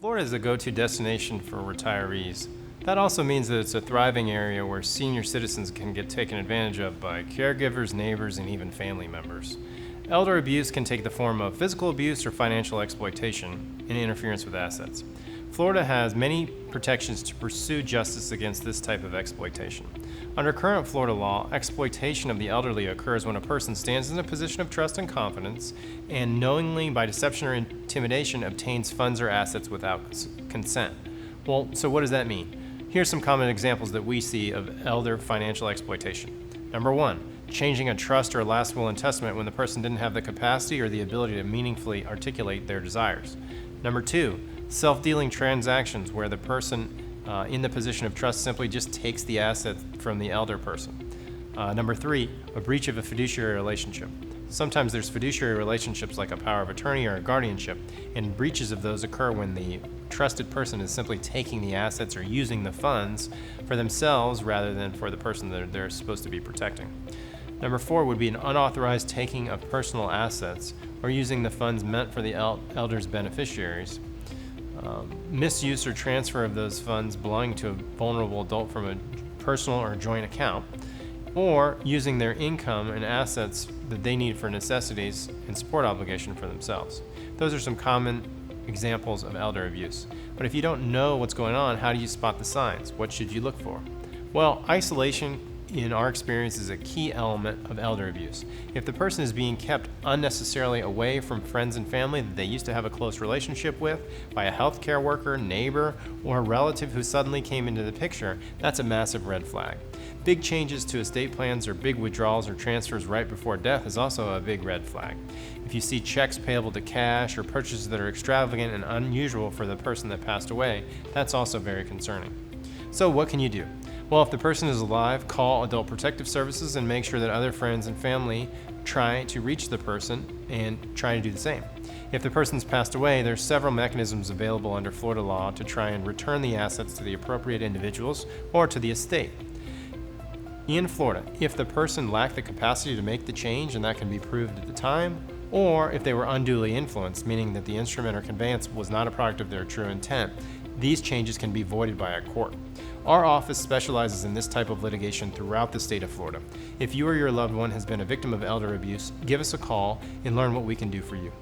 Florida is a go-to destination for retirees. That also means that it's a thriving area where senior citizens can get taken advantage of by caregivers, neighbors, and even family members. Elder abuse can take the form of physical abuse or financial exploitation and interference with assets. Florida has many protections to pursue justice against this type of exploitation. Under current Florida law, exploitation of the elderly occurs when a person stands in a position of trust and confidence and knowingly, by deception or intimidation, obtains funds or assets without consent. Well, so what does that mean? Here's some common examples that we see of elder financial exploitation. Number one, changing a trust or last will and testament when the person didn't have the capacity or the ability to meaningfully articulate their desires. Number two, self-dealing transactions where the person in the position of trust simply just takes the asset from the elder person. Number three, a breach of a fiduciary relationship. Sometimes there's fiduciary relationships like a power of attorney or a guardianship, and breaches of those occur when the trusted person is simply taking the assets or using the funds for themselves rather than for the person that they're supposed to be protecting. Number four would be an unauthorized taking of personal assets or using the funds meant for the elder's beneficiaries. Misuse or transfer of those funds belonging to a vulnerable adult from a personal or joint account, or using their income and assets that they need for necessities and support obligation for themselves. Those are some common examples of elder abuse. But if you don't know what's going on, how do you spot the signs? What should you look for? Well, isolation in our experience is a key element of elder abuse. If the person is being kept unnecessarily away from friends and family that they used to have a close relationship with by a healthcare worker, neighbor, or a relative who suddenly came into the picture, that's a massive red flag. Big changes to estate plans or big withdrawals or transfers right before death is also a big red flag. If you see checks payable to cash or purchases that are extravagant and unusual for the person that passed away, that's also very concerning. So what can you do? Well, if the person is alive, call Adult Protective Services and make sure that other friends and family try to reach the person and try to do the same. If the person's passed away, there's several mechanisms available under Florida law to try and return the assets to the appropriate individuals or to the estate. In Florida, if the person lacked the capacity to make the change, and that can be proved at the time, or if they were unduly influenced, meaning that the instrument or conveyance was not a product of their true intent, these changes can be voided by a court. Our office specializes in this type of litigation throughout the state of Florida. If you or your loved one has been a victim of elder abuse, give us a call and learn what we can do for you.